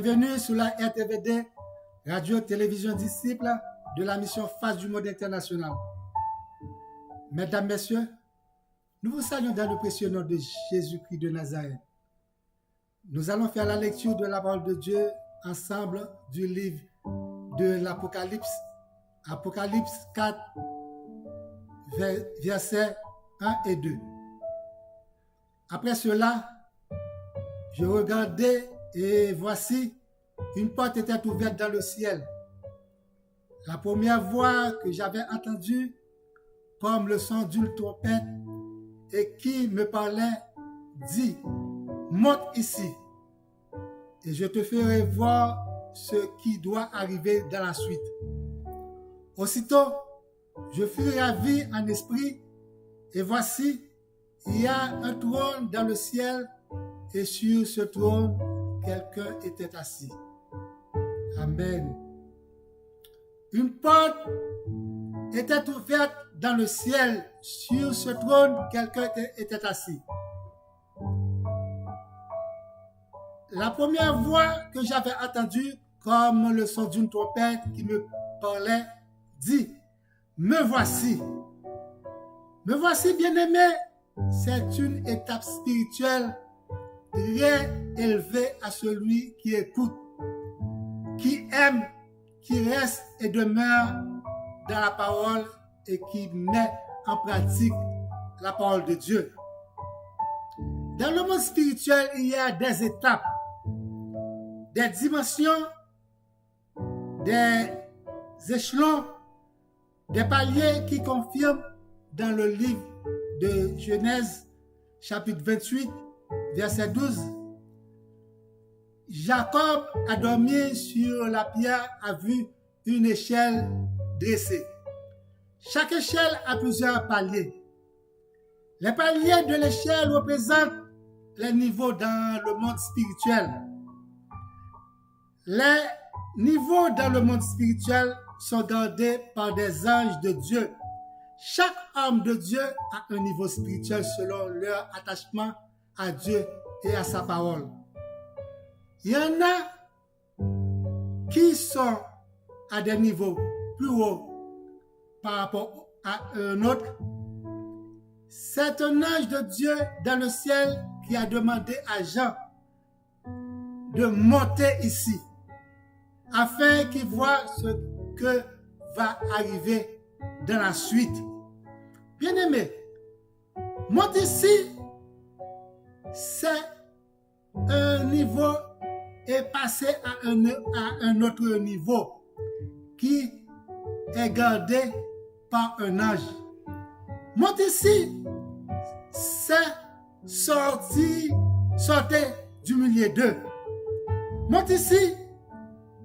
Bienvenue sur la RTVD, Radio-Télévision Disciple de la mission Face du Monde International. Mesdames, Messieurs, nous vous saluons dans le précieux nom de Jésus-Christ de Nazareth. Nous allons faire la lecture de la parole de Dieu ensemble du livre de l'Apocalypse, Apocalypse 4, versets 1 et 2. Après cela, je regardais et voici, une porte était ouverte dans le ciel. La première voix que j'avais entendue, comme le son d'une trompette, et qui me parlait, dit, monte ici, et je te ferai voir ce qui doit arriver dans la suite. Aussitôt, je fus ravi en esprit, et voici, il y a un trône dans le ciel, et sur ce trône, quelqu'un était assis. Amen. Une porte était ouverte dans le ciel. Sur ce trône, quelqu'un était assis. La première voix que j'avais entendue, comme le son d'une trompette qui me parlait, dit, me voici. Me voici, bien-aimé. C'est une étape spirituelle très élevé à celui qui écoute, qui aime, qui reste et demeure dans la parole et qui met en pratique la parole de Dieu. Dans le monde spirituel, il y a des étapes, des dimensions, des échelons, des paliers qui confirment dans le livre de Genèse, chapitre 28, verset 12, Jacob a dormi sur la pierre, a vu une échelle dressée. Chaque échelle a plusieurs paliers. Les paliers de l'échelle représentent les niveaux dans le monde spirituel. Les niveaux dans le monde spirituel sont gardés par des anges de Dieu. Chaque homme de Dieu a un niveau spirituel selon leur attachement à Dieu et à sa parole. Il y en a qui sont à des niveaux plus hauts par rapport à un autre. C'est un ange de Dieu dans le ciel qui a demandé à Jean de monter ici afin qu'il voie ce que va arriver dans la suite. Bien-aimé, monte ici. C'est un niveau et passer à un autre niveau qui est gardé par un ange. Monte ici, c'est sortir du milieu d'eux. Monte ici,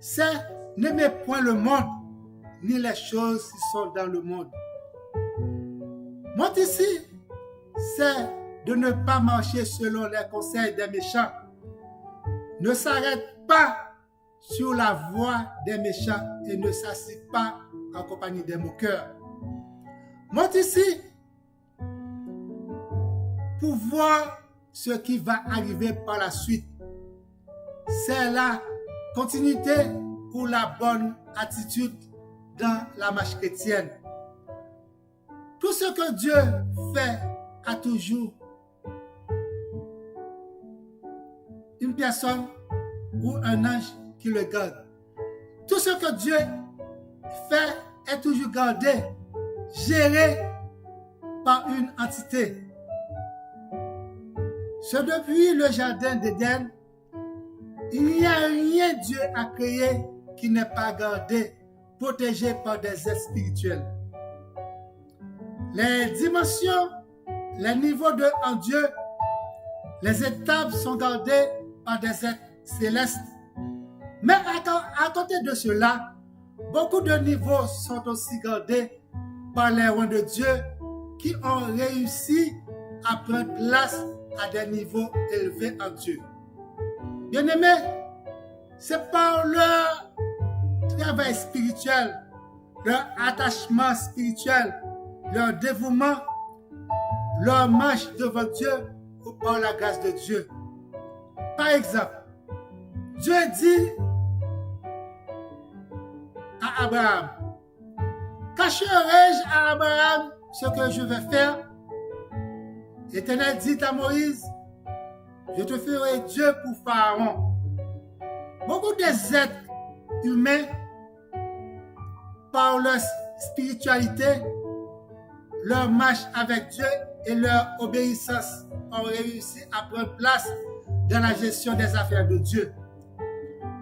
c'est n'aimer point le monde, ni les choses qui sont dans le monde. Monte ici, c'est de ne pas marcher selon les conseils des méchants. Ne s'arrête pas sur la voie des méchants et ne s'assied pas en compagnie des moqueurs. Monte ici pour voir ce qui va arriver par la suite. C'est la continuité ou la bonne attitude dans la marche chrétienne. Tout ce que Dieu fait a toujours une personne ou un ange qui le garde. Tout ce que Dieu fait est toujours gardé, géré par une entité. C'est depuis le jardin d'Éden, il n'y a rien Dieu a créé qui n'est pas gardé, protégé par des êtres spirituels. Les dimensions, les niveaux en Dieu, les étapes sont gardées par des êtres célestes. Mais à côté de cela, beaucoup de niveaux sont aussi gardés par les rois de Dieu qui ont réussi à prendre place à des niveaux élevés en Dieu. Bien-aimés, c'est par leur travail spirituel, leur attachement spirituel, leur dévouement, leur marche devant Dieu ou par la grâce de Dieu. Par exemple, Dieu dit à Abraham, cacherai-je à Abraham ce que je vais faire? L'Éternel dit à Moïse, je te ferai Dieu pour Pharaon. Beaucoup des êtres humains, par leur spiritualité, leur marche avec Dieu et leur obéissance, ont réussi à prendre place dans la gestion des affaires de Dieu.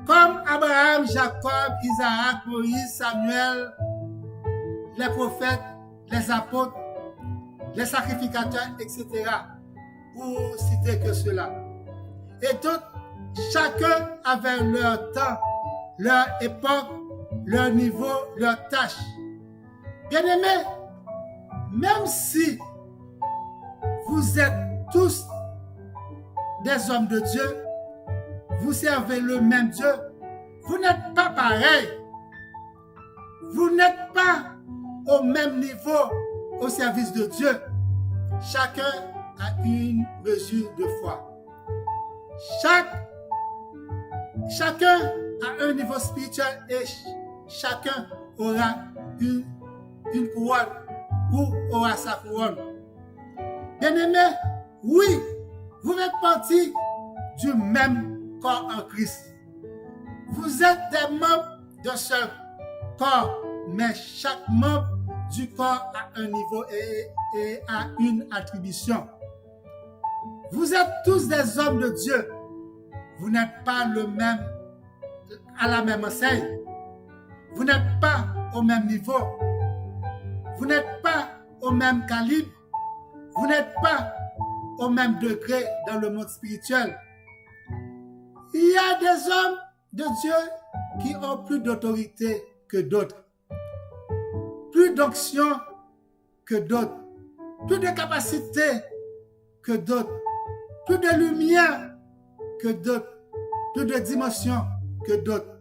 Comme Abraham, Jacob, Isaac, Moïse, Samuel, les prophètes, les apôtres, les sacrificateurs, etc. Pour citer que cela. Et donc, chacun avait leur temps, leur époque, leur niveau, leur tâche. Bien-aimés, même si vous êtes tous des hommes de Dieu, vous servez le même Dieu, vous n'êtes pas pareil. Vous n'êtes pas au même niveau au service de Dieu. Chacun a une mesure de foi. Chacun a un niveau spirituel et chacun aura une couronne ou aura sa couronne. Bien-aimés, oui, vous faites partie du même corps en Christ. Vous êtes des membres d'un seul corps, mais chaque membre du corps a un niveau et a une attribution. Vous êtes tous des hommes de Dieu. Vous n'êtes pas à la même enseigne. Vous n'êtes pas au même niveau. Vous n'êtes pas au même calibre. Vous n'êtes pas au même degré dans le monde spirituel. Il y a des hommes de Dieu qui ont plus d'autorité que d'autres, plus d'onction que d'autres, plus de capacité que d'autres, plus de lumière que d'autres, plus de dimension que d'autres.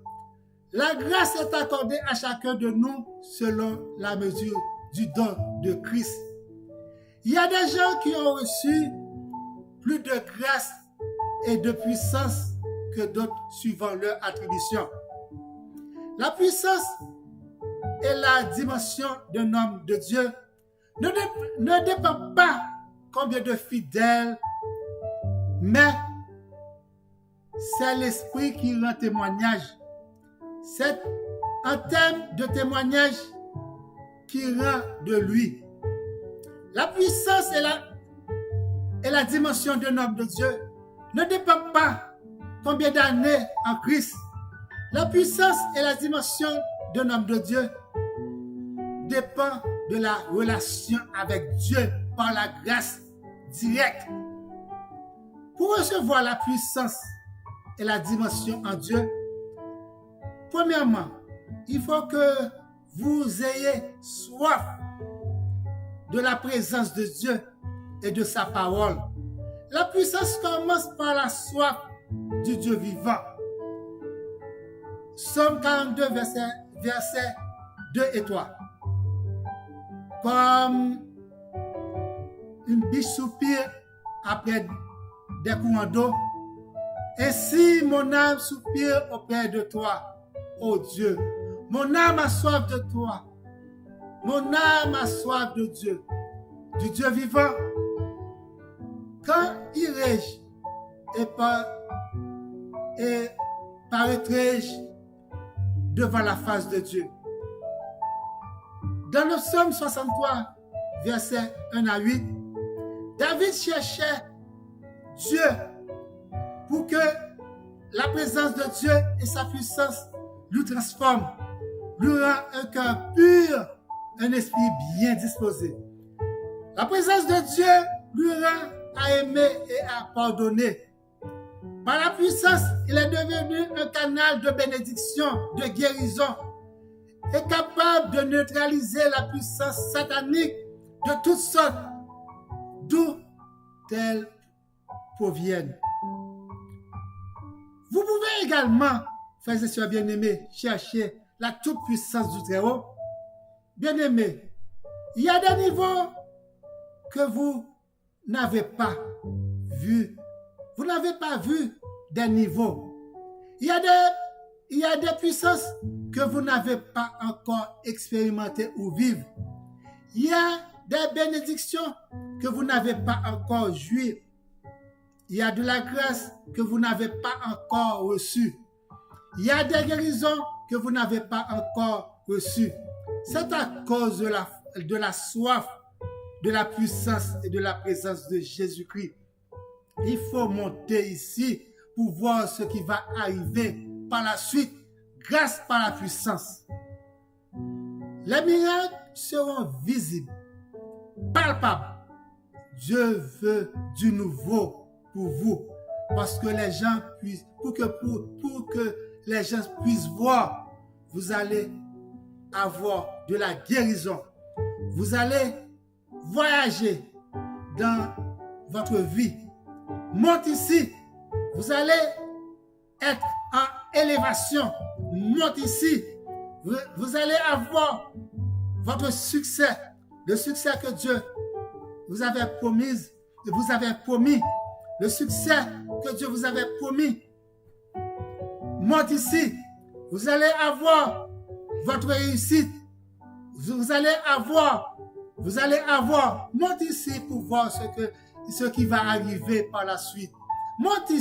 La grâce est accordée à chacun de nous selon la mesure du don de Christ. Il y a des gens qui ont reçu plus de grâce et de puissance que d'autres suivant leur attribution. La puissance et la dimension d'un homme de Dieu ne dépend pas combien de fidèles, mais c'est l'esprit qui rend témoignage. C'est un thème de témoignage qui rend de lui. La puissance et la dimension d'un homme de Dieu ne dépend pas combien d'années en Christ. La puissance et la dimension d'un homme de Dieu dépend de la relation avec Dieu par la grâce directe. Pour recevoir la puissance et la dimension en Dieu, premièrement, il faut que vous ayez soif de la présence de Dieu et de sa parole. La puissance commence par la soif du Dieu vivant. Psaume 42, versets 2 et 3. Comme une biche soupire après des courants d'eau, ainsi mon âme soupire auprès de toi, ô Dieu. Mon âme a soif de toi. Mon âme a soif de Dieu, du Dieu vivant. Quand irai-je et paraîtrai-je devant la face de Dieu? Dans le psaume 63, versets 1 à 8, David cherchait Dieu pour que la présence de Dieu et sa puissance lui transforment, lui rend un cœur pur, un esprit bien disposé. La présence de Dieu lui rend à aimer et à pardonner. Par la puissance, il est devenu un canal de bénédiction, de guérison, et capable de neutraliser la puissance satanique de toutes sortes, d'où elles proviennent. Vous pouvez également, frères et sœurs bien-aimés, chercher la toute-puissance du Très-Haut. Bien-aimés, il y a des niveaux que vous n'avez pas vus. Vous n'avez pas vu des niveaux. Il y a des puissances que vous n'avez pas encore expérimentées ou vivre. Il y a des bénédictions que vous n'avez pas encore jouies. Il y a de la grâce que vous n'avez pas encore reçue. Il y a des guérisons que vous n'avez pas encore reçues. C'est à cause de la soif, de la puissance et de la présence de Jésus-Christ. Il faut monter ici pour voir ce qui va arriver par la suite, grâce par la puissance. Les miracles seront visibles, palpables. Dieu veut du nouveau pour vous, parce que les gens puissent, pour que les gens puissent voir, vous allez avoir de la guérison. Vous allez voyager dans votre vie. Monte ici, vous allez être en élévation. Monte ici, vous allez avoir votre succès, le succès que Dieu vous avait promis, le succès que Dieu vous avait promis. Monte ici, vous allez avoir votre réussite. Vous allez avoir, monte ici pour voir ce qui va arriver par la suite. Monte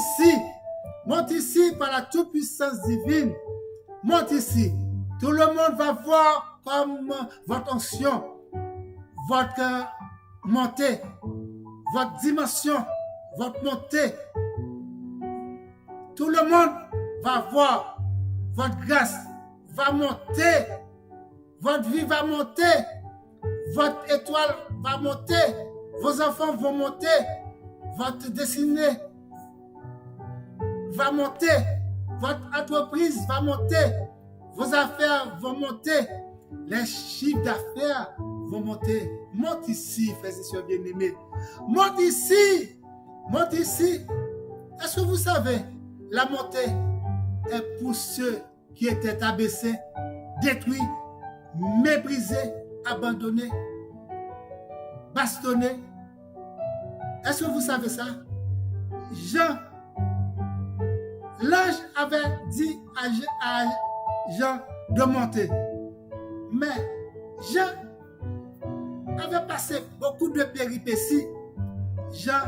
ici par la toute-puissance divine. Monte ici. Tout le monde va voir comme votre onction, votre montée, votre dimension, votre montée. Tout le monde va voir votre grâce va monter, votre vie va monter, votre étoile va monter, vos enfants vont monter, votre destinée va monter, votre entreprise va monter, vos affaires vont monter, les chiffres d'affaires vont monter. Monte ici, frères et sœurs bien-aimés. Monte ici. Monte ici. Est-ce que vous savez, la montée est pour ceux qui étaient abaissés, détruits, méprisés, abandonnés, bastonnés. Est-ce que vous savez ça? L'ange avait dit à Jean de monter. Mais Jean avait passé beaucoup de péripéties. Jean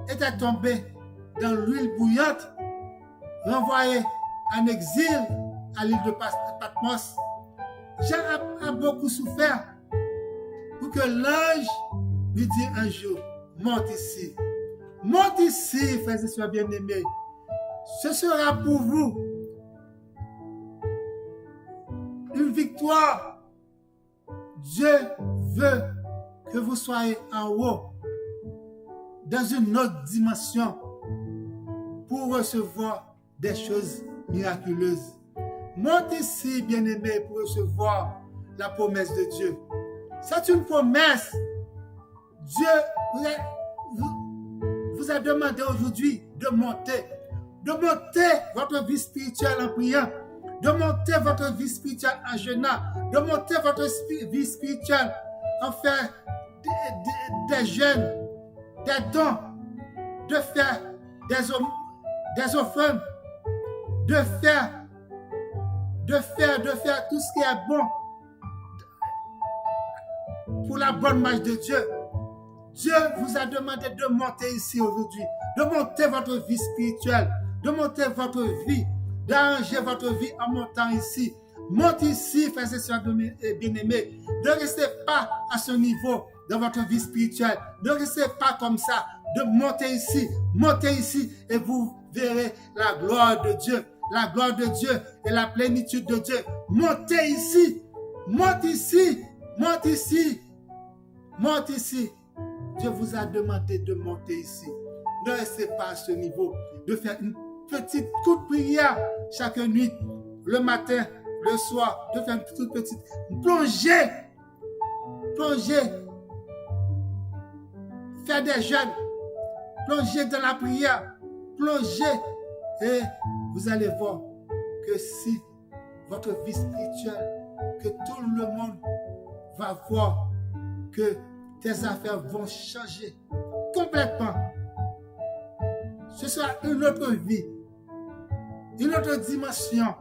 était tombé dans l'huile bouillante, renvoyé en exil à l'île de Patmos. Jean a beaucoup souffert pour que l'ange lui dise un jour, monte ici, frères et sœurs bien-aimés. Ce sera pour vous une victoire. Dieu veut que vous soyez en haut, dans une autre dimension, pour recevoir des choses miraculeuses. Monte ici, bien-aimé, pour recevoir la promesse de Dieu. C'est une promesse. Dieu vous a demandé aujourd'hui de monter votre vie spirituelle en priant, de monter votre vie spirituelle en jeûnant, de monter votre vie spirituelle en faire des jeûnes, des dons, de faire des offrandes, de faire tout ce qui est bon pour la bonne marche de Dieu. Dieu vous a demandé de monter ici aujourd'hui, de monter votre vie spirituelle, de monter votre vie, d'arranger votre vie en montant ici. Monte ici, frères et sœurs bien-aimés. Ne restez pas à ce niveau dans votre vie spirituelle. Ne restez pas comme ça. De monter ici et vous verrez la gloire de Dieu. La gloire de Dieu et la plénitude de Dieu. Montez ici. Monte ici. Dieu vous a demandé de monter ici. Ne restez pas à ce niveau. De faire une petite coup de prière chaque nuit, le matin, le soir, de faire une toute petite plongée, faire des jeûnes, plonger dans la prière, et vous allez voir que si votre vie spirituelle, que tout le monde va voir que tes affaires vont changer complètement. Ce sera une autre vie. une autre dimension,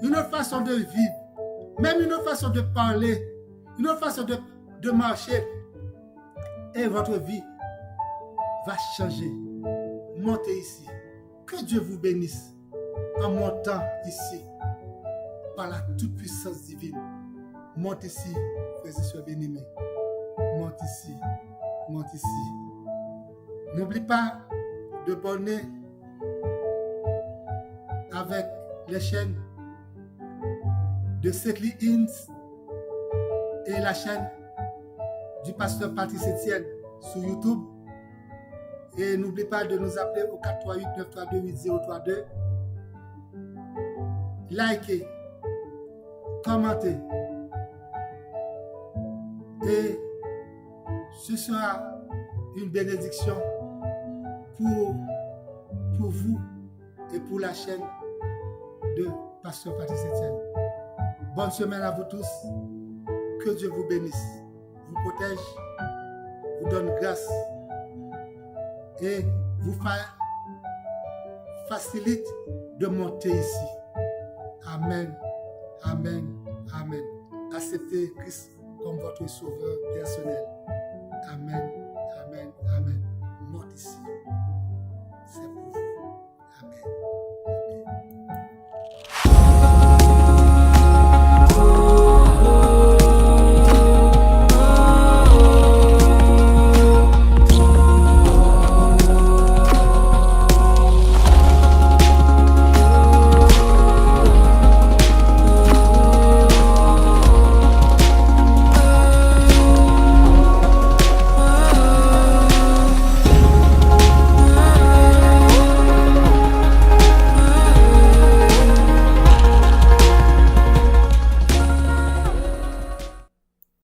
une autre façon de vivre, même une autre façon de parler, une autre façon de marcher. Et votre vie va changer. Montez ici. Que Dieu vous bénisse en montant ici par la toute-puissance divine. Monte ici, frères et sœurs bien-aimés. Monte ici, monte ici. N'oublie pas de t'abonner avec les chaînes de Secli Inns et la chaîne du pasteur Patrice Etienne sur YouTube. Et n'oublie pas de nous appeler au 438-932-8032. Likez, commentez. Et ce sera une bénédiction pour vous et pour la chaîne de pasteur Patrice Etienne. Bonne semaine à vous tous. Que Dieu vous bénisse, vous protège, vous donne grâce et vous facilite de monter ici. Amen, amen, amen. Acceptez Christ comme votre sauveur personnel. Amen, amen, amen. Monte ici. C'est pour vous. Amen.